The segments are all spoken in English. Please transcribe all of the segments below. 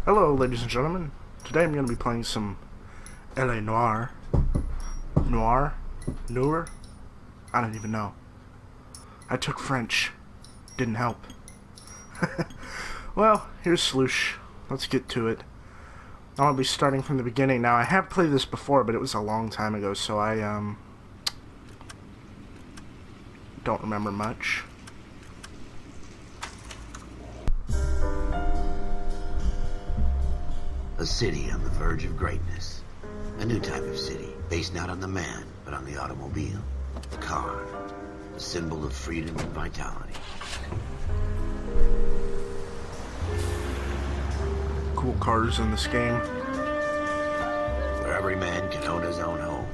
Hello, ladies and gentlemen. Today I'm going to be playing some L.A. Noire. Noire? I don't even know. I took French. Didn't help. Well, here's Sloosh. Let's get to it. I'll be starting from the beginning. Now, I have played this before, but it was a long time ago, so I, don't remember much. A city on the verge of greatness. A new type of city, based not on the man, but on the automobile. The car. A symbol of freedom and vitality. Cool cars in this game. Where every man can own his own home,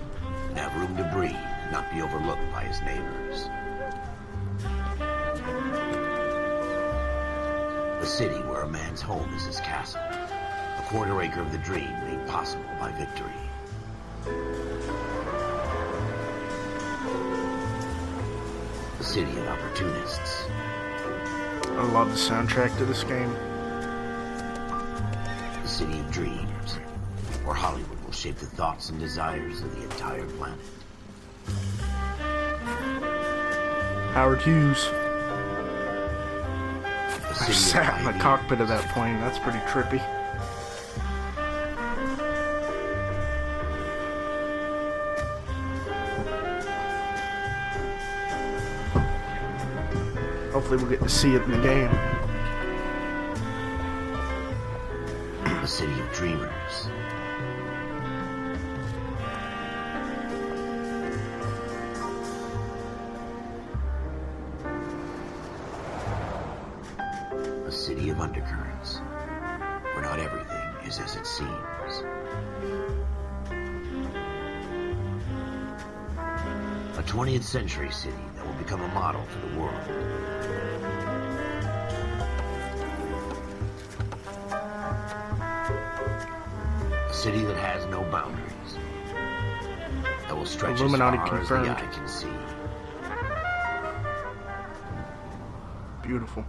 and have room to breathe, and not be overlooked by his neighbors. A city where a man's home is his castle. A quarter acre of the dream made possible by victory. A city of opportunists. I love the soundtrack to this game. A city of dreams, where Hollywood will shape the thoughts and desires of the entire planet. Howard Hughes. A I city sat in the of cockpit of that plane. That's pretty trippy. Hopefully we'll get to see it in the game. A city of dreamers. A city of undercurrents, where not everything is as it seems. A 20th century city that will become a model for the world. A city that has no boundaries, that will stretch Illuminati as far confirmed. as the eye can see. Beautiful.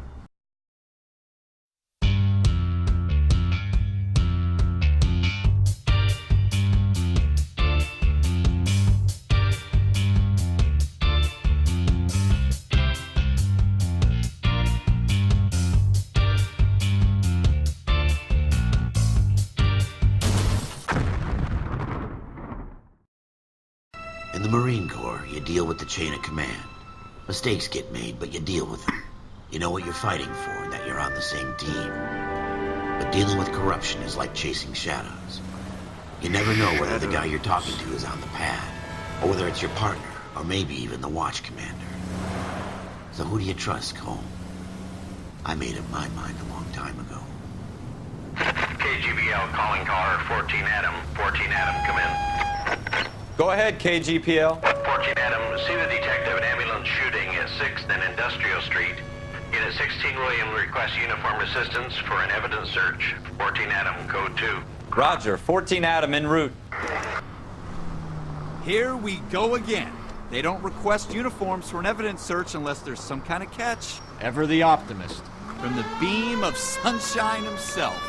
In the Marine Corps, you deal with the chain of command. Mistakes get made, but you deal with them. You know what you're fighting for and that you're on the same team. But dealing with corruption is like chasing shadows. You never know whether the guy you're talking to is on the pad, or whether it's your partner, or maybe even the watch commander. So who do you trust, Cole? I made up my mind a long time ago. KGBL calling caller 14 Adam. 14 Adam, come in. Go ahead, KGPL. 14 Adam, see the detective at ambulance shooting at 6th and Industrial Street. Unit 16 William requests uniform assistance for an evidence search. 14 Adam, code 2. Roger, 14 Adam en route. Here we go again. They don't request uniforms for an evidence search unless there's some kind of catch. Ever the optimist. From the beam of sunshine himself.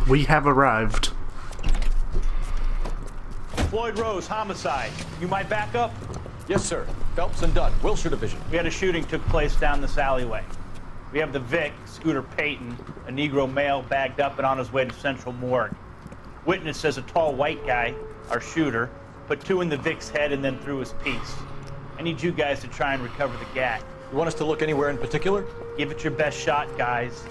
We have arrived. Floyd Rose, homicide. You might back up? Yes, sir. Phelps and Dunn, Wilshire Division. We had a shooting took place down this alleyway. We have the Vic, Scooter Payton, a Negro male bagged up and on his way to Central Morgue. Witness says a tall white guy, our shooter, put 2 in the Vic's head and then threw his piece. I need you guys to try and recover the gat. You want us to look anywhere in particular? Give it your best shot, guys.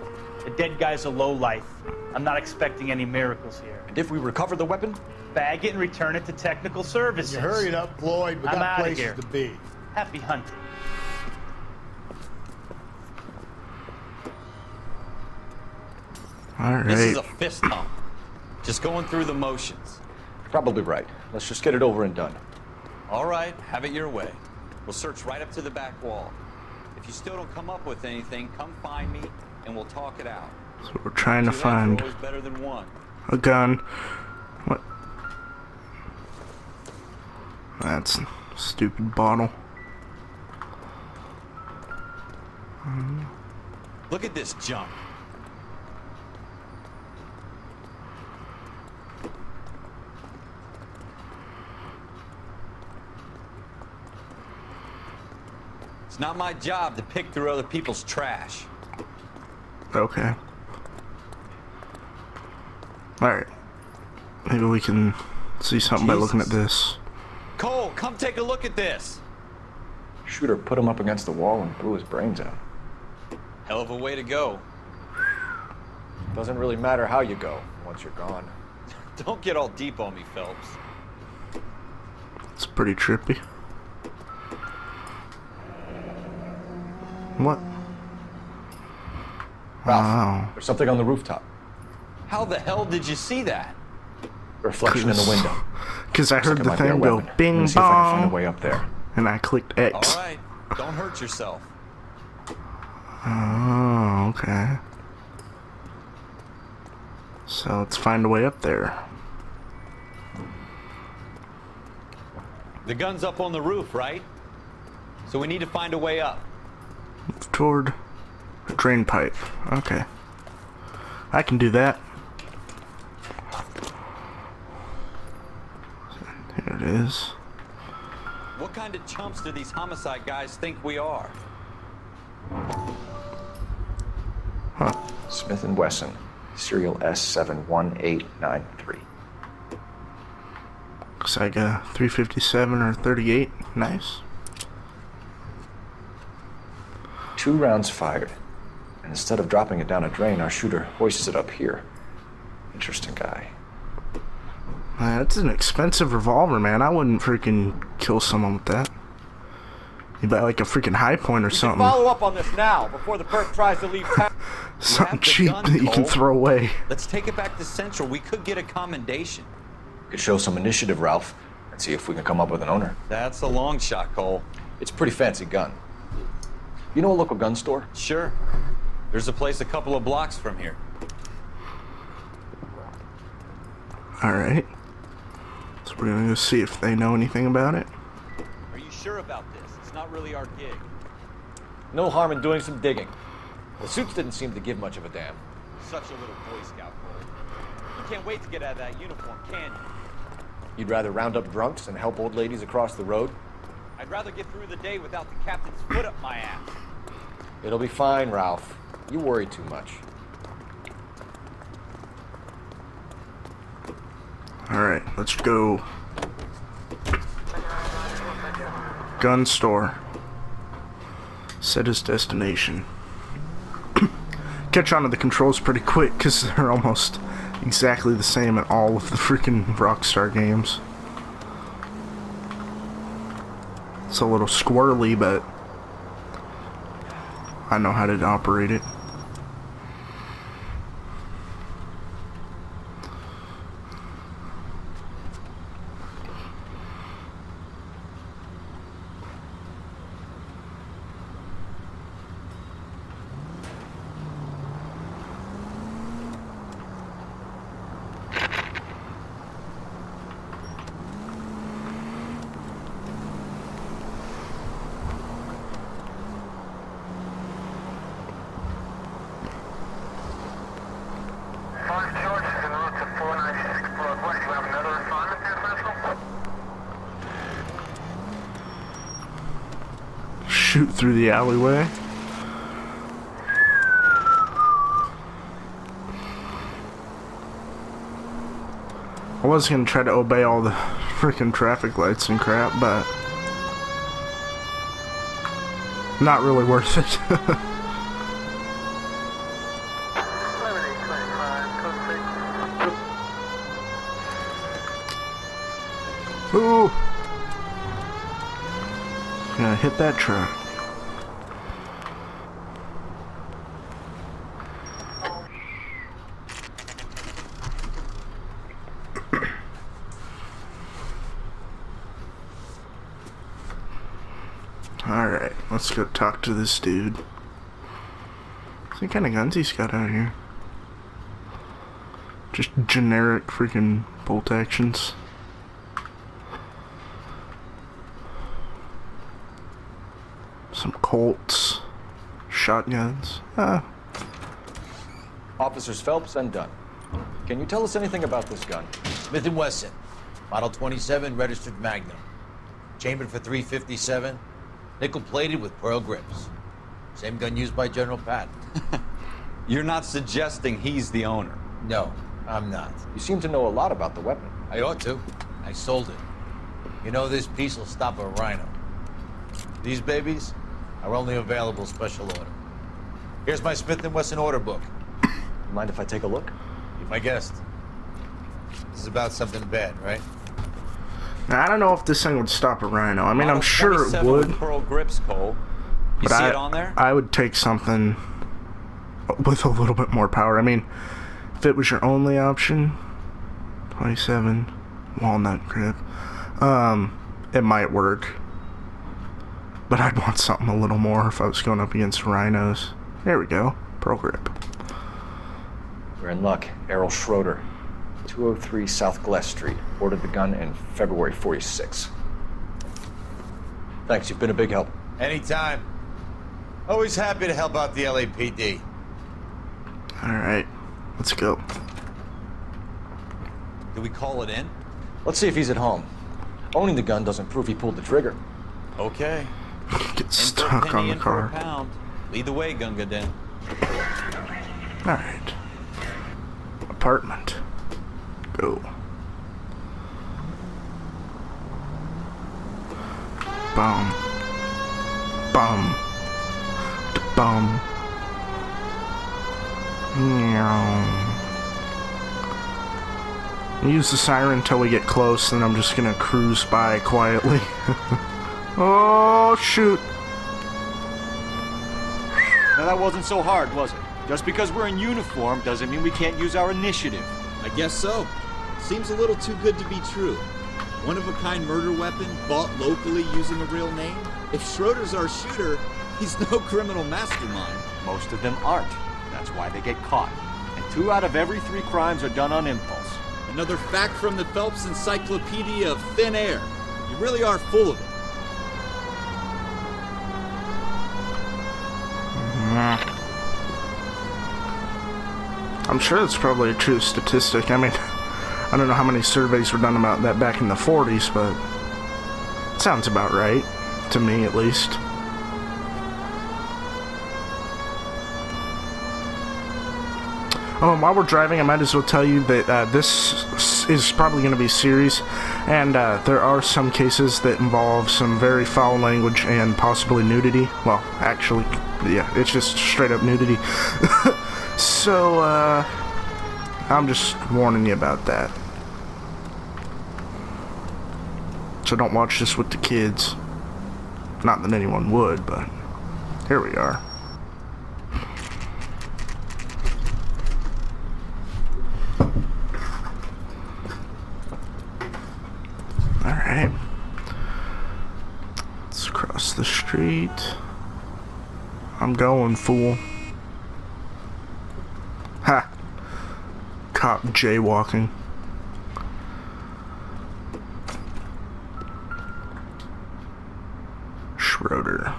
The dead guy's a lowlife. I'm not expecting any miracles here. And if we recover the weapon? Bag it and return it to technical services. You hurry it up, Floyd. We I'm got outta places here. to be. Happy hunting. Alright. This is a fist pump. Just going through the motions. Probably right. Let's just get it over and done. All right, have it your way. We'll search right up to the back wall. If you still don't come up with anything, come find me and we'll talk it out. So we're trying to Two heads are find always better than one. a gun. What? That's Stupid bottle. Look at this junk. It's not my job to pick through other people's trash. Okay. Alright. Maybe we can see something by looking at this. Cole, come take a look at this. Shooter put him up against the wall and blew his brains out. Hell of a way to go. Doesn't really matter how you go once you're gone. Don't get all deep on me, Phelps. It's pretty trippy. What? Ralph, Wow. there's something on the rooftop. How the hell did you see that? A reflection in the window. Because I heard It the might be our thing go weapon. bing Let me see if I can find a bong, way up there. and I clicked X. All right, don't hurt yourself. Oh, okay. So let's find a way up there. The gun's up on the roof, right? So we need to find a way up. Move toward a drain pipe. Okay. I can do that. Here it is. What kind of chumps do these homicide guys think we are? Huh. Smith & Wesson, serial S71893. Looks like a 357 or 38. Nice. 2 rounds fired. And instead of dropping it down a drain, our shooter hoists it up here. Interesting guy. That's an expensive revolver, man. I wouldn't freaking kill someone with that. You buy like a freaking high point or something. Follow up on this now, before the perp tries to leave town. Something have the cheap gun, that you can Cole. throw away. Let's take it back to Central. We could get a commendation. Could show some initiative, Ralph, and see if we can come up with an owner. That's a long shot, Cole. It's a pretty fancy gun. You know a local gun store? Sure. There's a place a couple of blocks from here. Alright. So we're gonna go see if they know anything about it. Are you sure about this? It's not really our gig. No harm in doing some digging. The suits didn't seem to give much of a damn. Such a little Boy Scout, Cole. You can't wait to get out of that uniform, can you? You'd rather round up drunks and help old ladies across the road? I'd rather get through the day without the captain's foot up my ass. It'll be fine, Ralph. You worry too much. Alright, let's go. Gun store. Set his destination. Catch on to the controls pretty quick because they're almost exactly the same in all of the freaking Rockstar games. It's a little squirrely, but I know how to operate it. Shoot through the alleyway. I was gonna try to obey all the freaking traffic lights and crap, but not really worth it. Ooh! Gonna hit that truck. Alright, let's go talk to this dude. What kind of guns he's got out here? Just generic freaking bolt actions. Colts, shotguns. Officers Phelps and Dunn. Can you tell us anything about this gun? Smith & Wesson, Model 27, registered Magnum. Chambered for .357, nickel-plated with pearl grips. Same gun used by General Patton. You're not suggesting he's the owner? No, I'm not. You seem to know a lot about the weapon. I ought to. I sold it. You know, this piece will stop a rhino. These babies are only available special order. Here's my Smith & Wesson order book. Mind if I take a look? Be my guest. This is about something bad, right? Now, I don't know if this thing would stop a rhino. I mean, Model I'm sure it 27 would. with pearl grips, Cole. You But see it on there? I would take something with a little bit more power. I mean, if it was your only option, 27 walnut grip, it might work. But I'd want something a little more if I was going up against rhinos. There we go, pearl grip. We're in luck. Errol Schroeder, 203 South Glass Street. Ordered the gun in February '46. Thanks, you've been a big help. Anytime. Always happy to help out the LAPD. All right, let's go. Do we call it in? Let's see if he's at home. Owning the gun doesn't prove he pulled the trigger. Okay. Get In for a stuck on penny, the in for a car. pound. Lead the way, Gunga Din. All right. Apartment. Go. Bum. Bum. Bum. Meow. Use the siren until we get close, and I'm just gonna cruise by quietly. Oh, shoot. Now that wasn't so hard, was it? Just because we're in uniform doesn't mean we can't use our initiative. I guess so. Seems a little too good to be true. One-of-a-kind murder weapon bought locally using a real name? If Schroeder's our shooter, he's no criminal mastermind. Most of them aren't. That's why they get caught. And 2 out of every 3 crimes are done on impulse. Another fact from the Phelps Encyclopedia of Thin Air. You really are full of it. I'm sure it's probably a true statistic. I mean, I don't know how many surveys were done about that back in the 40s, but it sounds about right, to me at least. Oh, and while we're driving, I might as well tell you that this is probably going to be a series, and there are some cases that involve some very foul language and possibly nudity. Well, actually, yeah, it's just straight up nudity. So, I'm just warning you about that. So don't watch this with the kids. Not that anyone would, but here we are. Alright. Let's cross the street. I'm going, fool. Ha! Cop jaywalking. Schroeder.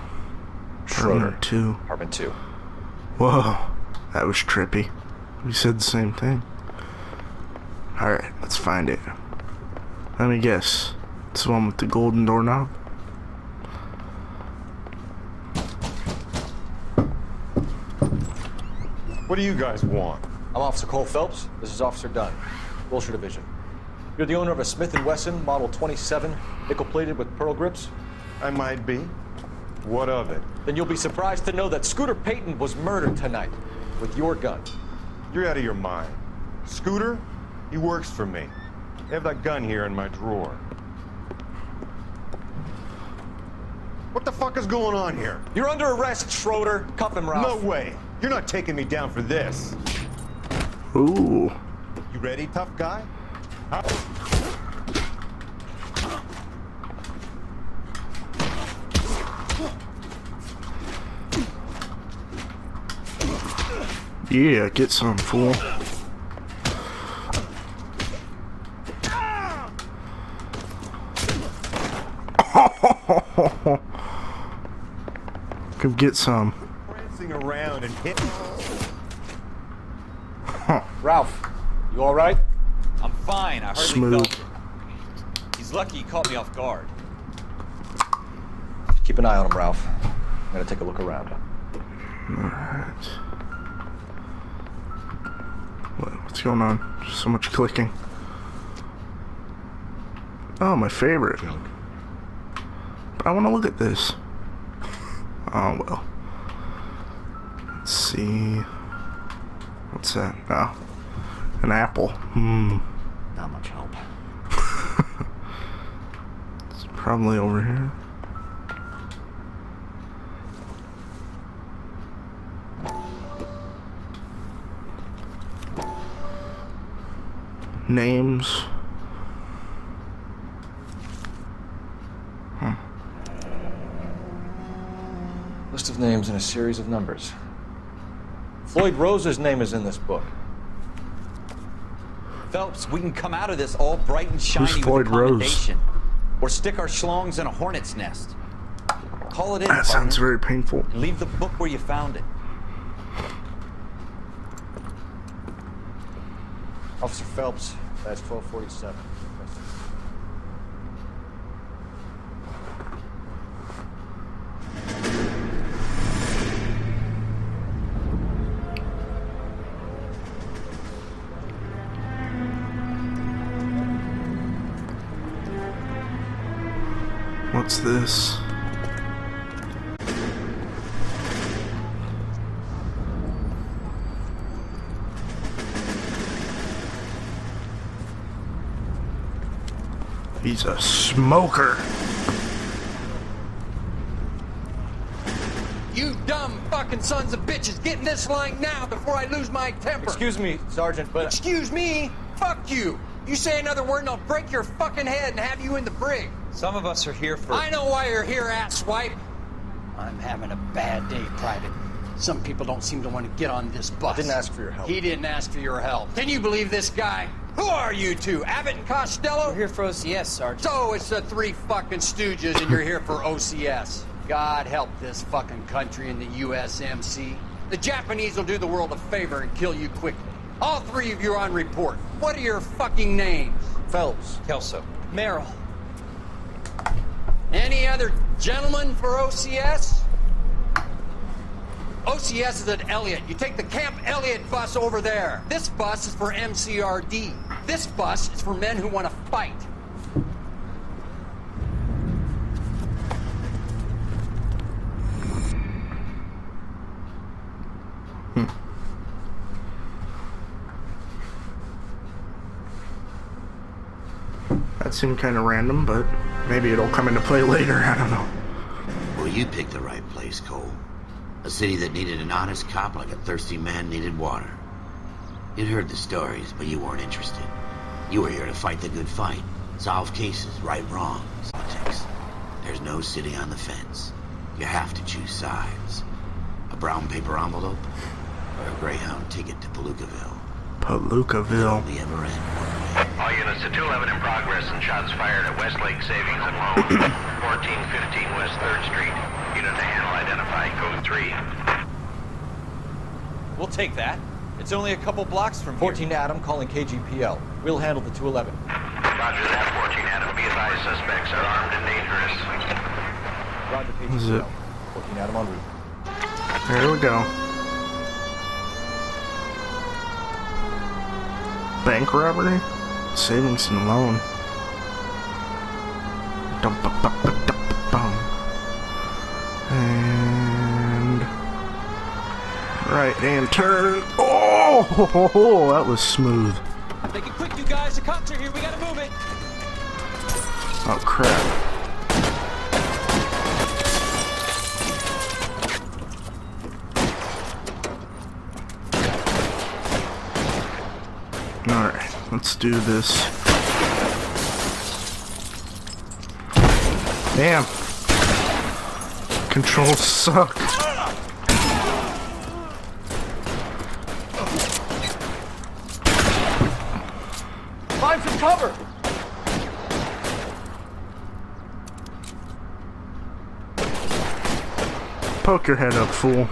Schroeder. 2. Apartment 2. Whoa, that was trippy. We said the same thing. Alright, let's find it. Let me guess. It's the one with the golden doorknob? What do you guys want? I'm Officer Cole Phelps. This is Officer Dunn, Wilshire Division. You're the owner of a Smith & Wesson Model 27, nickel-plated with pearl grips? I might be. What of it? Then you'll be surprised to know that Scooter Payton was murdered tonight with your gun. You're out of your mind. Scooter? He works for me. I have that gun here in my drawer. What the fuck is going on here? You're under arrest, Schroeder. Cuff him, Ralph. No way. You're not taking me down for this. Ooh. You ready, tough guy? Huh? Yeah, get some, fool. Come get some. Prancing around and hit. Huh. Ralph, you all right? I'm fine. I hardly Smooth. felt it. He's lucky he caught me off guard. Keep an eye on him, Ralph. I'm gonna take a look around. Alright. What's going on? So much clicking. Oh, my favorite. But I want to look at this. Oh, well. Let's see. What's that? Oh. An apple. Not much help. It's probably over here. Names. List of names and a series of numbers. Floyd Rose's name is in this book. Phelps, we can come out of this all bright and shiny with Floyd a Rose? commendation. Or stick our schlongs in a hornet's nest. Call it in, That sounds partner, very painful. and leave the book where you found it. Officer Phelps, that's 1247. What's this? He's a smoker. You dumb fucking sons of bitches, get in this line now before I lose my temper. Excuse me, Sergeant, but... Excuse me? Fuck you. You say another word and I'll break your fucking head and have you in the brig. Some of us are here for... I know why you're here, asswipe. I'm having a bad day, Private. Some people don't seem to want to get on this bus. I didn't ask for your help. He didn't ask for your help. Can you believe this guy? Who are you two, Abbott and Costello? We're here for OCS, Sergeant. So it's the three fucking stooges and you're here for OCS. God help this fucking country and the USMC. The Japanese will do the world a favor and kill you quickly. All three of you are on report. What are your fucking names? Phelps. Kelso. Merrill. Any other gentlemen for OCS? OCS is at Elliott. You take the Camp Elliott bus over there. This bus is for MCRD. This bus is for men who want to fight. That seemed kind of random, but maybe it'll come into play later. I don't know. Well, you picked the right place, Cole. A city that needed an honest cop like a thirsty man needed water. You'd heard the stories, but you weren't interested. You were here to fight the good fight, solve cases, right wrongs, politics. There's no sitting on the fence. You have to choose sides. A brown paper envelope, or a Greyhound ticket to Palookaville. Palookaville. The ever end one way. All units to 211 in progress and shots fired at Westlake Savings and Loan, 1415 West 3rd Street. Unit to handle identified code 3. We'll take that. It's only a couple blocks from here. 14 Adam calling KGPL. We'll handle the 211. Roger that, 14 Adam. Be advised, suspects are armed and dangerous. Roger, Is it? KGPL. 14 Adam en route. There we go. Bank robbery? Savings and loan. Dum-ba-ba-ba-dum-ba-bum. And... right, and turn. Oh, that was smooth. Make it quick, you guys. The cops are here. We gotta move it. Oh, crap. Alright, let's do this. Damn. Controls suck. Find some cover! poke your head up, fool.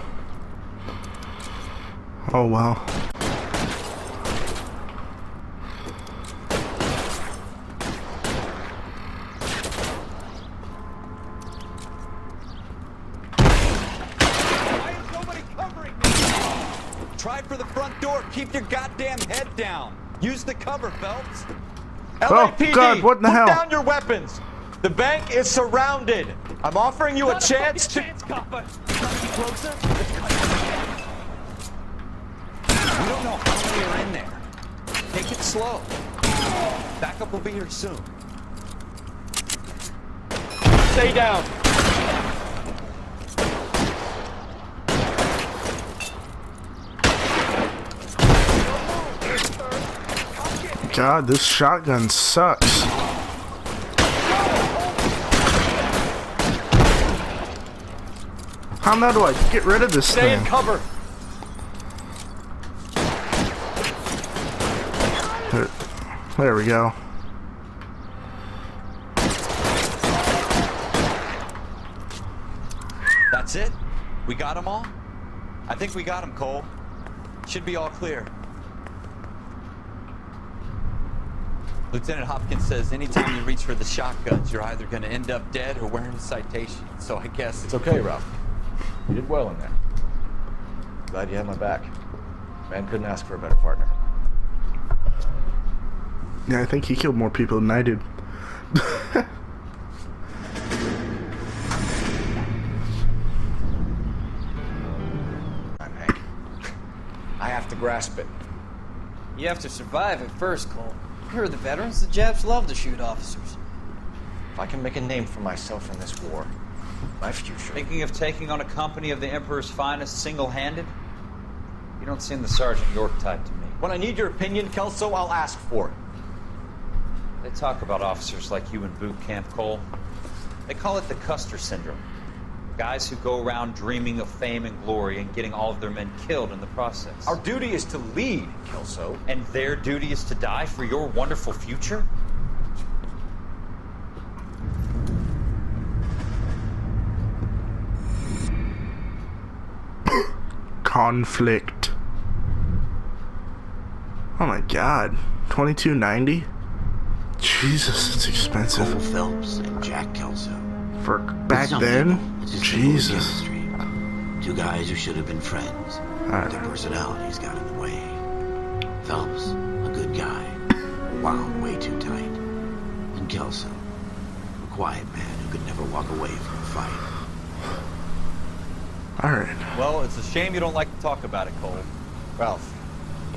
Oh well. Why is nobody covering me? Try for the front door. Keep your goddamn head down. Use the cover, Phelps. LAPD, God, what in the hell? put down your weapons. The bank is surrounded. I'm offering you a chance to... Copper. Closer. We don't know how many are in there. Take it slow. Backup will be here soon. Stay down. God, this shotgun sucks. How now do I get rid of this Stay thing? in cover. There we go. That's it? We got them all? I think we got them, Cole. Should be all clear. Lieutenant Hopkins says anytime you reach for the shotguns, you're either going to end up dead or wearing a citation. So I guess It's okay, Ralph. You did well in there. Glad you had my back. Man couldn't ask for a better partner. Yeah, I think he killed more people than I did. I'm Hank. I have to grasp it. You have to survive it first, Cole. Here are the veterans. The Japs love to shoot officers. If I can make a name for myself in this war, my future... Thinking of taking on a company of the Emperor's finest single-handed? You don't seem the Sergeant York type to me. When I need your opinion, Kelso, I'll ask for it. They talk about officers like you in boot camp, Cole. They call it the Custer syndrome. Guys who go around dreaming of fame and glory and getting all of their men killed in the process. Our duty is to lead, Kelso. And their duty is to die for your wonderful future? Conflict. Oh my god. $22.90? Jesus, it's expensive. Cole Phelps and Jack Kelso. For back Some then? people, it's just Jesus. chemistry. Two guys who should have been friends. Alright. Their personalities got in the way. Phelps, a good guy, wound way too tight. And Kelso, a quiet man who could never walk away from a fight. Alright. Well, it's a shame you don't like to talk about it, Cole. Ralph,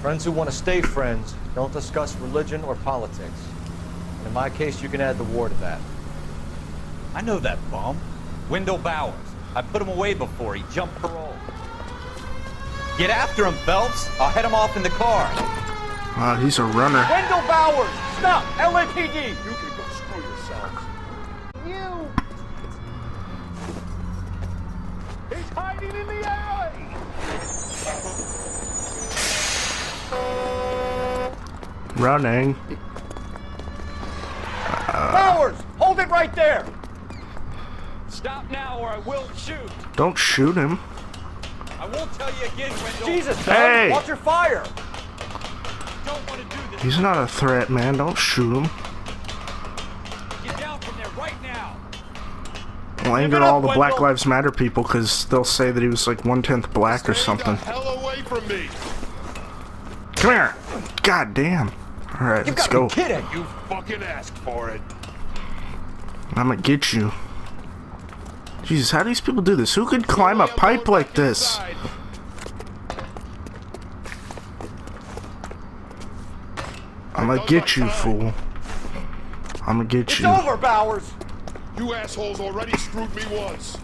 friends who want to stay friends don't discuss religion or politics. And in my case, you can add the war to that. I know that bum. Wendell Bowers. I put him away before he jumped parole. Get after him, Phelps. I'll head him off in the car. Wow, he's a runner. Wendell Bowers! Stop! LAPD! You can go screw yourselves. You! He's hiding in the alley! Running. Bowers! Hold it right there! Stop now or I will shoot. Don't shoot him. I won't tell you again, Wendell. Jesus, Doug! Hey! Watch your fire! Don't want to do this. He's not a threat, man. Don't shoot him. Get down from there right now. Well, Give anger it all up, the Black Wendell. Lives Matter people because they'll say that he was like 1/10 black or something. Hell away from me! Come here. God damn. Alright, You let's gotta go. be kidding! You fucking asked for it. I'm gonna get you. Jesus, how do these people do this? Who could climb a pipe like this? I'm gonna get you, fool. I'm gonna get It's you. over, Bowers! You assholes already screwed me once.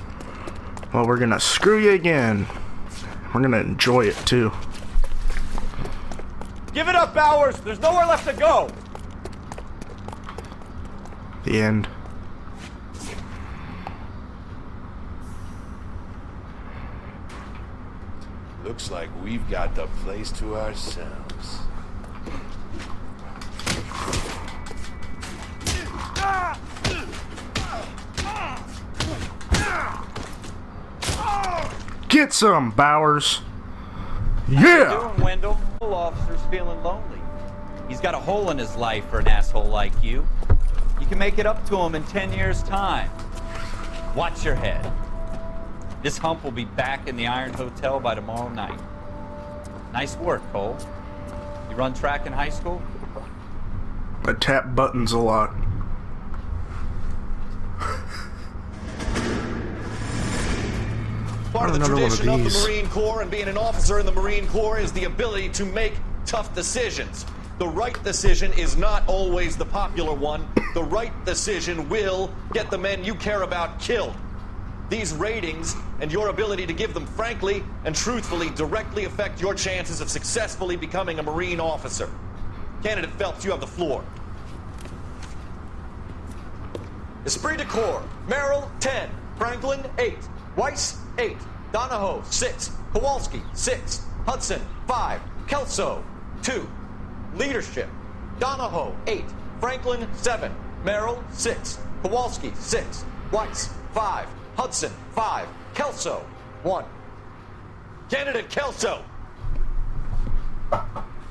Well, we're gonna screw you again. We're gonna enjoy it too. Give it up, Bowers! There's nowhere left to go! The end. Looks like we've got the place to ourselves. Get some, Bowers. How Yeah! you doing, Wendell? The officer's feeling lonely. He's got a hole in his life for an asshole like you. You can make it up to him in 10 years' time. Watch your head. This hump will be back in the Iron Hotel by tomorrow night. Nice work, Cole. You run track in high school? I tap buttons a lot. Part of the tradition of the Marine Corps and being an officer in the Marine Corps is the ability to make tough decisions. The right decision is not always the popular one. The right decision will get the men you care about killed. These ratings and your ability to give them frankly and truthfully directly affect your chances of successfully becoming a Marine officer. Candidate Phelps, you have the floor. Esprit de Corps, Merrill, 10. Franklin, 8. Weiss, 8. Donahoe, 6. Kowalski, 6. Hudson, 5. Kelso, 2. Leadership, Donahoe, 8. Franklin, 7. Merrill, 6. Kowalski, 6. Weiss, 5. Hudson, 5. Kelso, 1. Candidate Kelso!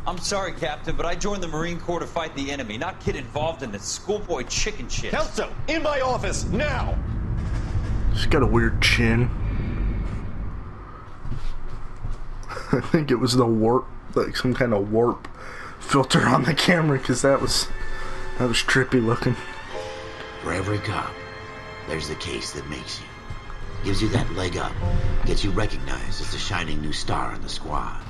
I'm sorry, Captain, but I joined the Marine Corps to fight the enemy, not get involved in this schoolboy chicken shit. Kelso, in my office, now! She's got a weird chin. I think it was the warp, like some kind of warp filter on the camera, because that was trippy looking. For every cop, there's the case that makes you. Gives you that leg up, gets you recognized as the shining new star in the squad.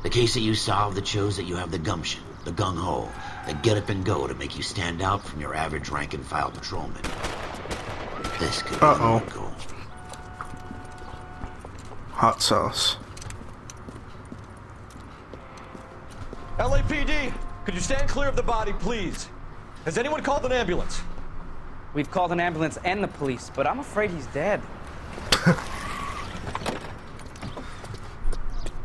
The case that you solve that shows that you have the gumption, the gung-ho, the get up and go to make you stand out from your average rank-and-file patrolman. This could be the goal. Hot sauce. LAPD, could you stand clear of the body, please? Has anyone called an ambulance? We've called an ambulance and the police, but I'm afraid he's dead.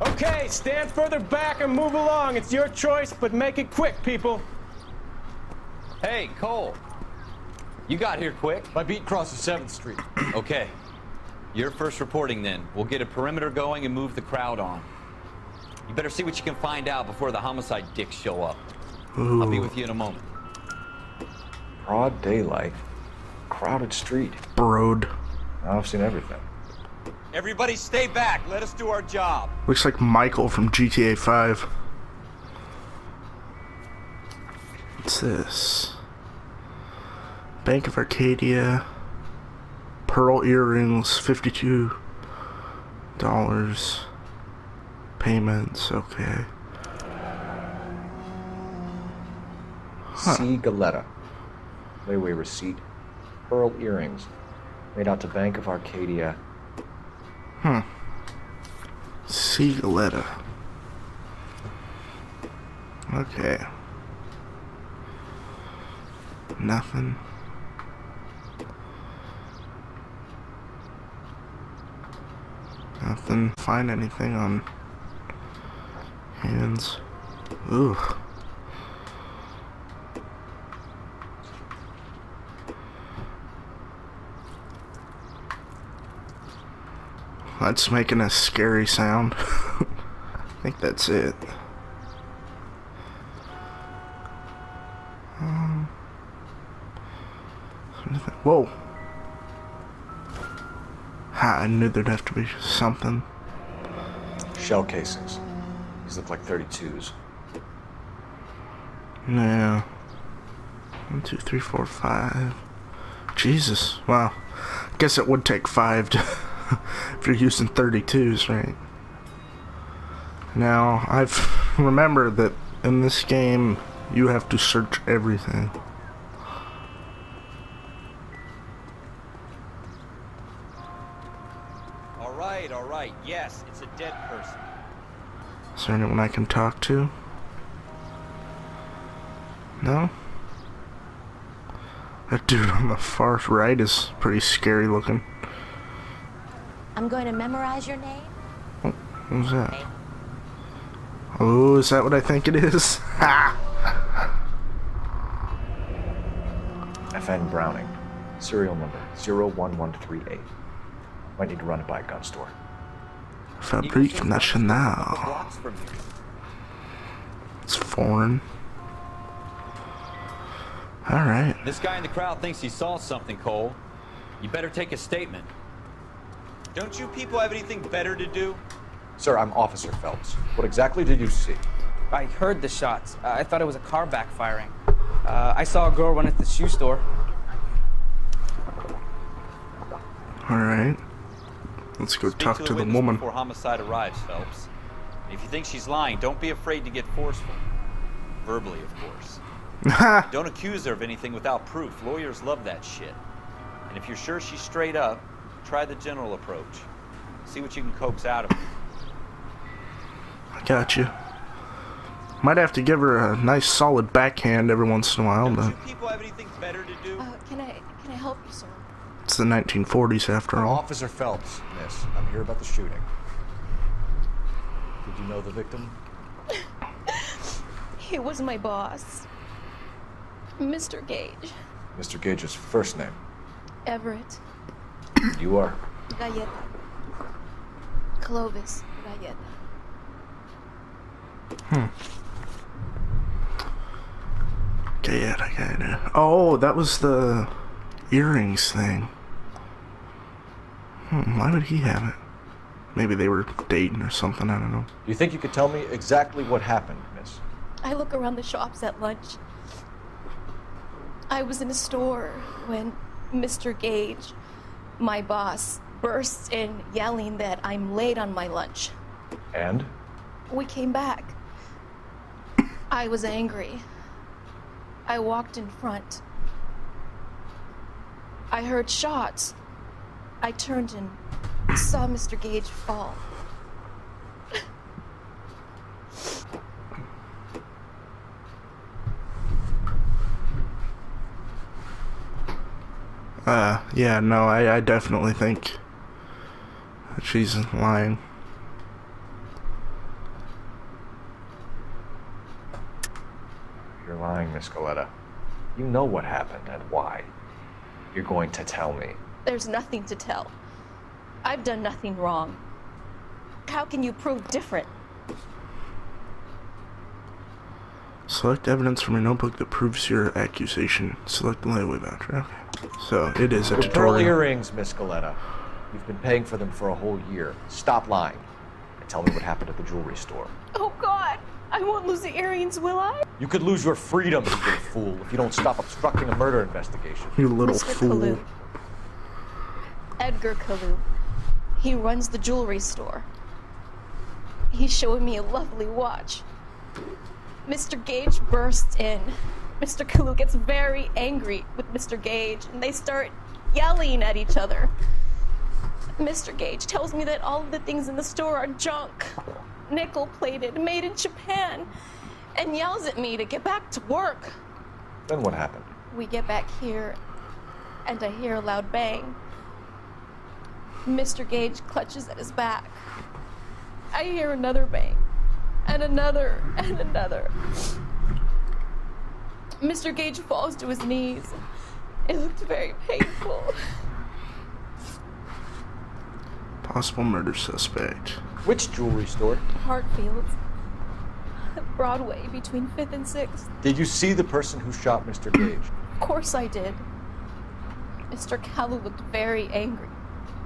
Okay, stand further back and move along. It's your choice, but make it quick, people. Hey, Cole. You got here quick. My beat crosses 7th Street. Okay. You're first reporting then. We'll get a perimeter going and move the crowd on. You better see what you can find out before the homicide dicks show up. Ooh. I'll be with you in a moment. Broad daylight. Crowded street. Broad. I've seen everything. Everybody stay back. Let us do our job. Looks like Michael from GTA 5. What's this? Bank of Arcadia. Pearl earrings, $52. Payments, okay. C. Galetta. Layaway receipt. Pearl earrings. Made out to Bank of Arcadia. C. Galetta. Okay. Nothing. Nothing. Find anything on hands. Ooh. That's making a scary sound. I think that's it. Whoa. Ha, I knew there'd have to be something. Shell casings. These look like 32s. Yeah. 1, 2, 3, 4, 5. Jesus. Wow. Guess it would take 5 to if you're using 32s, right? Now, I've remembered that in this game, you have to search everything. All right. Yes, it's a dead person. Is there anyone I can talk to? No? That dude on the far right is pretty scary looking. I'm going to memorize your name. Oh, what was that? Oh, is that what I think it is? Ha! FN Browning. Serial number 01138. Might need to run it by a gun store. Fabrique Nationale. It's foreign. Alright. This guy in the crowd thinks he saw something, Cole. You better take a statement. Don't you people have anything better to do? Sir, I'm Officer Phelps. What exactly did you see? I heard the shots. I thought it was a car backfiring. I saw a girl run at the shoe store. Alright. Let's go talk to the woman. Before homicide arrives, Phelps. If you think she's lying, don't be afraid to get forceful. Verbally, of course. Don't accuse her of anything without proof. Lawyers love that shit. And if you're sure she's straight up, try the general approach. See what you can coax out of her. I got you. Might have to give her a nice solid backhand every once in a while, but You people have anything better to do? Can I help you, sir? it's the 1940s after all. Officer Phelps, miss. I'm here about the shooting. Did you know the victim? He was my boss, Mr. Gage. Mr. Gage's first name. Everett. You are? Galleta. Clovis Galleta. Galleta. Oh, that was the earrings thing. Why would he have it? Maybe they were dating or something, I don't know. You think you could tell me exactly what happened, miss? I look around the shops at lunch. I was in a store when Mr. Gage, my boss, bursts in yelling that I'm late on my lunch. And? We came back. I was angry. I walked in front. I heard shots. I turned and saw Mr. Gage fall. Yeah, no, I definitely think that she's lying. You're lying, Miss Galleta. You know what happened and why. You're going to tell me. There's nothing to tell. I've done nothing wrong. How can you prove different? Select evidence from your notebook that proves your accusation. Select the layaway voucher. Okay. So, it is a Your pearl tutorial. earrings, Miss Galleta. You've been paying for them for a whole year. Stop lying. And tell me what happened at the jewelry store. Oh, God! I won't lose the earrings, will I? You could lose your freedom, you little fool, if you don't stop obstructing a murder investigation. You little Mr. fool. Kalu. Edgar Kalu. He runs the jewelry store. He showed me a lovely watch. Mr. Gage bursts in. Mr. Kalu gets very angry with Mr. Gage, and they start yelling at each other. Mr. Gage tells me that all of the things in the store are junk, nickel-plated, made in Japan, and yells at me to get back to work. Then what happened? We get back here, and I hear a loud bang. Mr. Gage clutches at his back. I hear another bang, and another, and another. Mr. Gage falls to his knees. It looked very painful. Possible murder suspect. Which jewelry store? Hartfield's. Broadway, between 5th and 6th. Did you see the person who shot Mr. Gage? Of course I did. Mr. Kalu looked very angry.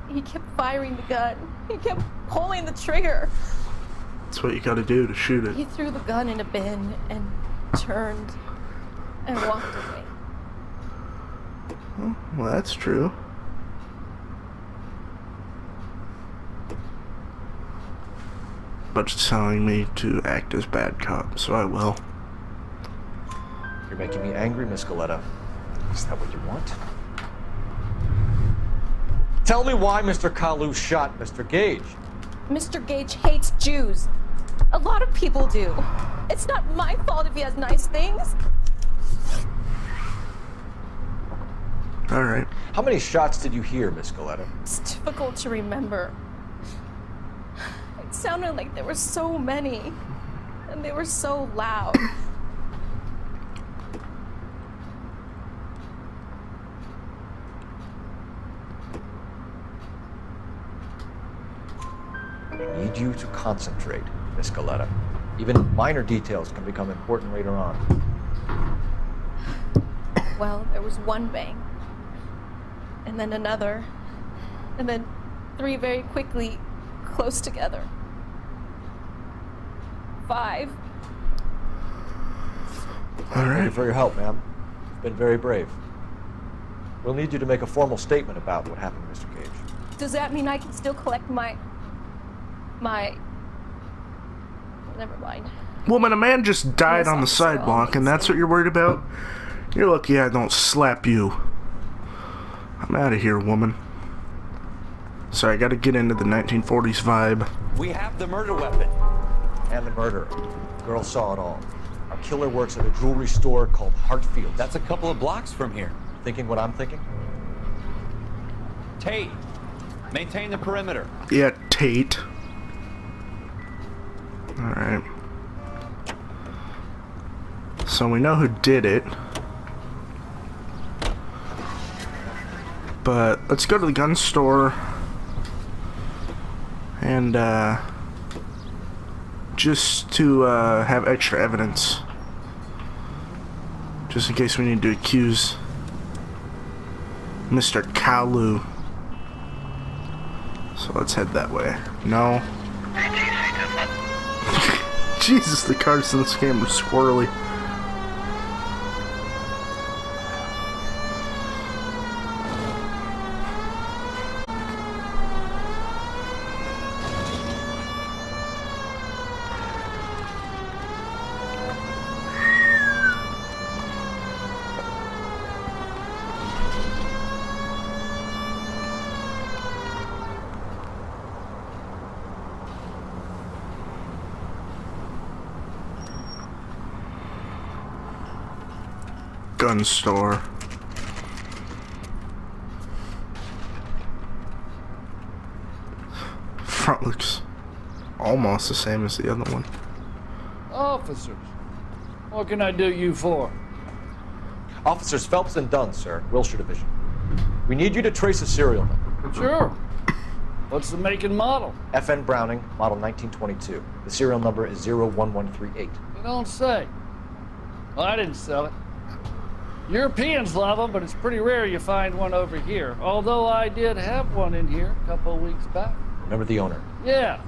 He kept firing the gun. He kept pulling the trigger. That's what you gotta do to shoot it. He threw the gun in a bin and turned and walked away. Oh, well, that's true. But it's telling me to act as bad cop, so I will. You're making me angry, Miss Galleta. Is that what you want? Tell me why Mr. Kalu shot Mr. Gage. Mr. Gage hates Jews. A lot of people do. It's not my fault if he has nice things. Alright. How many shots did you hear, Miss Galleta? It's difficult to remember. It sounded like there were so many, and they were so loud. We need you to concentrate, Miss Galetta. Even minor details can become important later on. Well, there was one bang, and then another, and then 3 very quickly, close together. 5. All right. Thank you for your help, ma'am. You've been very brave. We'll need you to make a formal statement about what happened, Mr. Gage. Does that mean I can still collect my... Never mind. Woman, a man just died on the sidewalk, and that's what you're worried about? You're lucky I don't slap you. I'm out of here, woman. Sorry, I gotta get into the 1940s vibe. We have the murder weapon. And the murderer. The girl saw it all. Our killer works at a jewelry store called Hartfield. That's a couple of blocks from here. Thinking what I'm thinking? Tate, maintain the perimeter. Yeah, Tate. Alright. So we know who did it. But let's go to the gun store. And, just to, have extra evidence. Just in case we need to accuse Mr. Kalu. So let's head that way. No. Jesus, the cars in this game are squirrely. Gun store. Front looks almost the same as the other one. Officers, what can I do you for? Officers Phelps and Dunn, sir, Wilshire Division. We need you to trace a serial number. Sure. What's the make and model? FN Browning, model 1922. The serial number is 01138. You don't say. Well, I didn't sell it. Europeans love them, but it's pretty rare you find one over here. Although I did have one in here a couple of weeks back. Remember the owner? Yeah.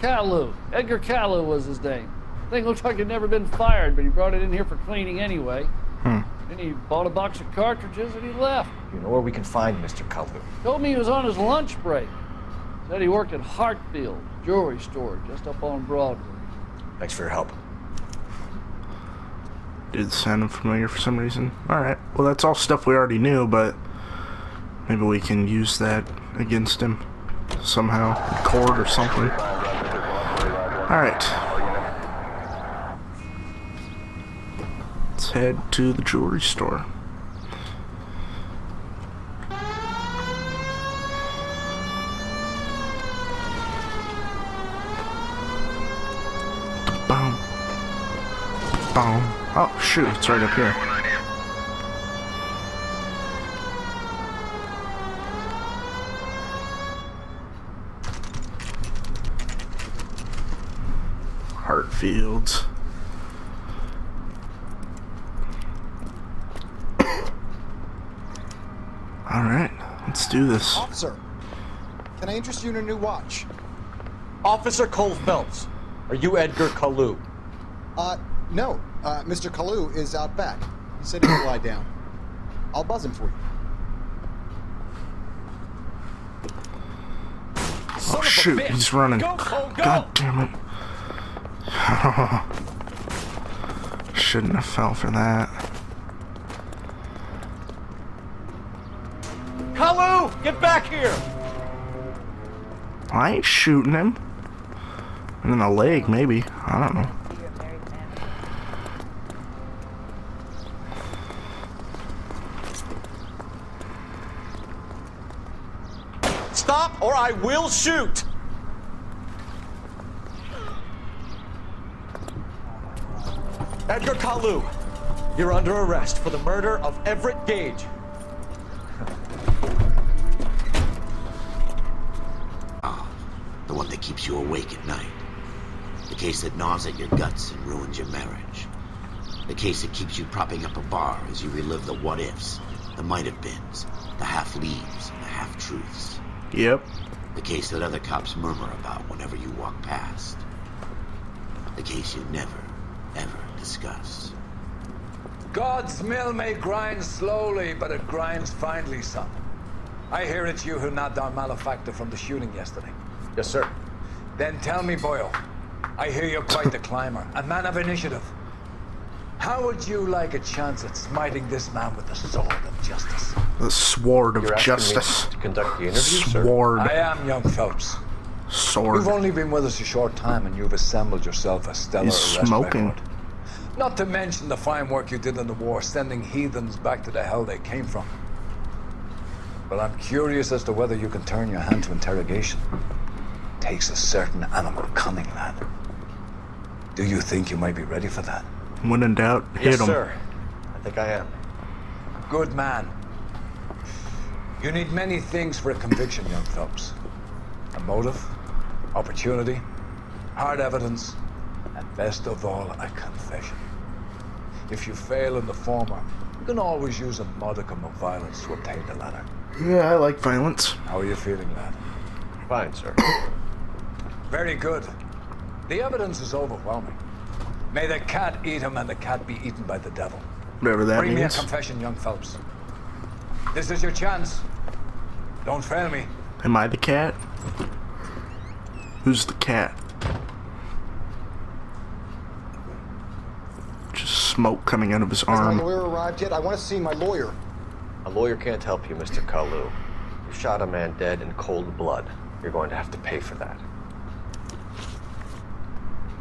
Kalu. Edgar Kalu was his name. Thing looked like he'd never been fired, but he brought it in here for cleaning anyway. Then he bought a box of cartridges and he left. You know where we can find Mr. Kalu? Told me he was on his lunch break. Said he worked at Hartfield, jewelry store, just up on Broadway. Thanks for your help. Did sound familiar for some reason. Alright, well that's all stuff we already knew, but maybe we can use that against him somehow, in court or something. Alright. Let's head to the jewelry store. Boom. Boom. Oh, shoot, it's right up here. Hartfields. Alright, let's do this. Officer, can I interest you in a new watch? Officer Cole Phelps, are you Edgar Kalu? No. Mr. Kalu is out back. He said he would lie down. I'll buzz him for you. Oh shoot, he's running. God damn it. Shouldn't have fell for that. Kalu, get back here! I ain't shooting him. In the leg, maybe. I don't know. Stop or I will shoot! Edgar Kalu, you're under arrest for the murder of Everett Gage. The one they keep keeps you awake at night. The case that gnaws at your guts and ruins your marriage. The case that keeps you propping up a bar as you relive the what-ifs, the might-have-beens, the half-leaves, and the half-truths. Yep. The case that other cops murmur about whenever you walk past. The case you never, ever discuss. God's mill may grind slowly, but it grinds finely, son. I hear it's you who nabbed our malefactor from the shooting yesterday. Yes, sir. Then tell me, Boyle, I hear you're quite the climber, a man of initiative. How would you like a chance at smiting this man with the sword of justice? The sword of You're asking justice. me to conduct the interview, sir? Sword. I am, young Phelps. Sword. You've only been with us a short time, and you've assembled yourself a stellar He's arrest smoking. record. Not to mention the fine work you did in the war, sending heathens back to the hell they came from. But I'm curious as to whether you can turn your hand to interrogation. Takes a certain animal cunning, lad. Do you think you might be ready for that? When in doubt, hit him. Yes, sir. I think I am. Good man. You need many things for a conviction, young Phelps. A motive, opportunity, hard evidence, and best of all, a confession. If you fail in the former, you can always use a modicum of violence to obtain the latter. Yeah, I like violence. How are you feeling, lad? Fine, sir. Very good. The evidence is overwhelming. May the cat eat him and the cat be eaten by the devil. Whatever that Bring me a means. confession, young Phelps. This is your chance. Don't fail me. Am I the cat? Who's the cat? Just smoke coming out of his Has my arm. lawyer arrived yet? I want to see my lawyer. A lawyer can't help you, Mr. Kalu. You shot a man dead in cold blood. You're going to have to pay for that.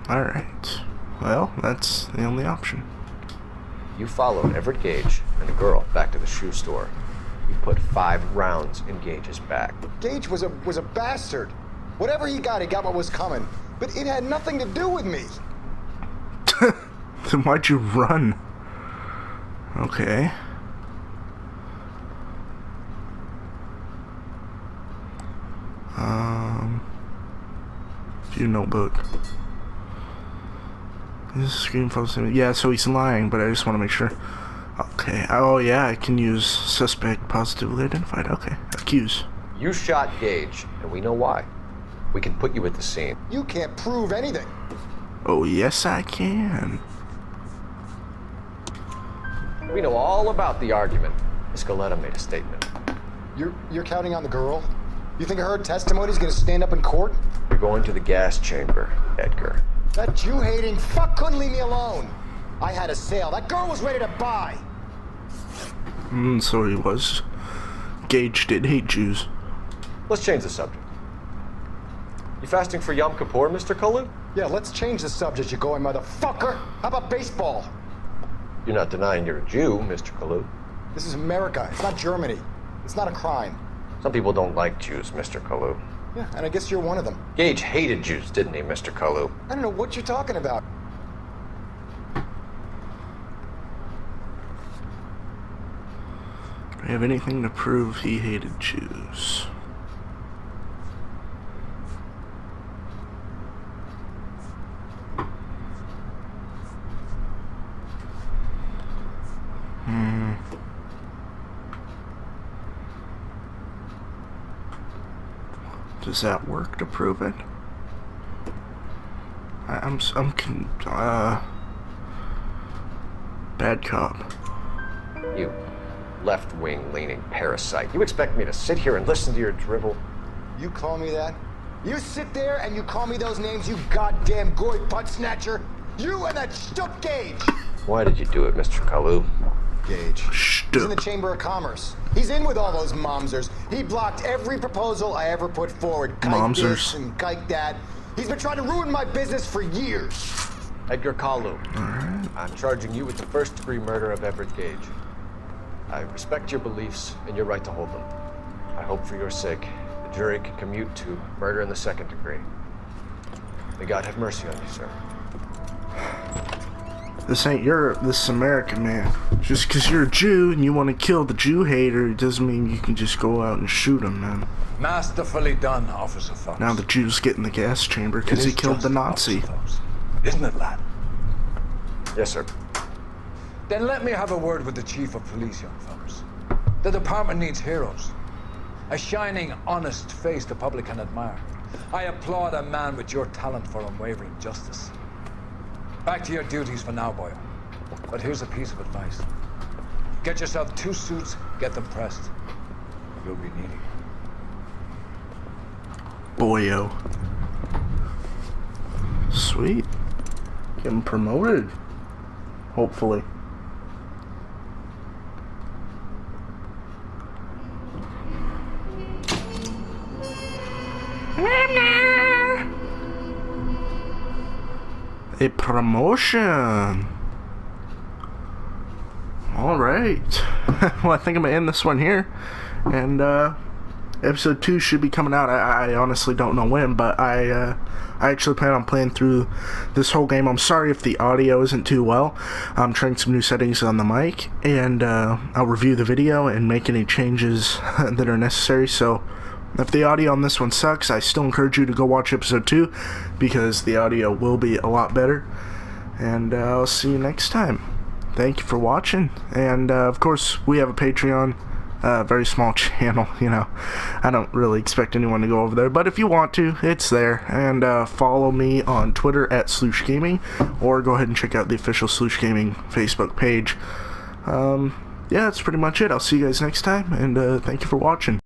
Alright. Well, that's the only option. You followed Everett Gage and the girl back to the shoe store. You put 5 rounds in Gage's back. Gage was a bastard. Whatever he got what was coming. But it had nothing to do with me. Then why'd you run? Okay. View notebook. This screen photos. Yeah, so he's lying, but I just want to make sure. Okay. Oh yeah, I can use suspect positively identified. Okay. Accused. You shot Gage, and we know why. We can put you at the scene. You can't prove anything. Oh yes, I can. We know all about the argument. Escaleta made a statement. You're counting on the girl? You think her testimony's gonna stand up in court? You're going to the gas chamber, Edgar. That Jew-hating fuck couldn't leave me alone. I had a sale. That girl was ready to buy. So he was. Gage did hate Jews. Let's change the subject. You fasting for Yom Kippur, Mr. Kalu? Yeah, let's change the subject, you going motherfucker. How about baseball? You're not denying you're a Jew, Mr. Kalu. This is America. It's not Germany. It's not a crime. Some people don't like Jews, Mr. Kalu. Yeah, and I guess you're one of them. Gage hated Jews, didn't he, Mr. Kalu? I don't know what you're talking about. Do we have anything to prove he hated Jews? Does that work to prove it? Bad cop. You left-wing leaning parasite. You expect me to sit here and listen to your drivel? You call me that? You sit there and you call me those names, you goddamn goy butt snatcher? You and that shtup Gage! Why did you do it, Mr. Kalu? Gage. He's in the Chamber of Commerce. He's in with all those momsers. He blocked every proposal I ever put forward. Kike this and kike that. He's been trying to ruin my business for years. Edgar Kalu. I'm charging you with the first-degree murder of Everett Gage. I respect your beliefs and your right to hold them. I hope for your sake the jury can commute to murder in the second degree. May God have mercy on you, sir. This ain't Europe, this is America, man. Just because you're a Jew and you want to kill the Jew hater, it doesn't mean you can just go out and shoot him, man. Masterfully done, Officer Fox. Now the Jew's getting the gas chamber because he killed the Nazi. Isn't it, lad? Yes, sir. Then let me have a word with the Chief of Police, young folks. The department needs heroes. A shining, honest face the public can admire. I applaud a man with your talent for unwavering justice. Back to your duties for now, boyo. But here's a piece of advice. Get yourself 2 suits, get them pressed. You'll be needing it. Boyo. Sweet. Getting promoted. Hopefully. A promotion. Alright. Well, I think I'm gonna end this one here. And episode 2 should be coming out. I honestly don't know when, but I actually plan on playing through this whole game. I'm sorry if the audio isn't too well. I'm trying some new settings on the mic, and I'll review the video and make any changes that are necessary. So if the audio on this one sucks, I still encourage you to go watch episode 2 because the audio will be a lot better. And I'll see you next time. Thank you for watching. And of course, we have a Patreon. Very small channel, you know. I don't really expect anyone to go over there, but if you want to, it's there. And follow me on Twitter at Sloosh Gaming, or go ahead and check out the official Sloosh Gaming Facebook page. Yeah, that's pretty much it. I'll see you guys next time, and thank you for watching.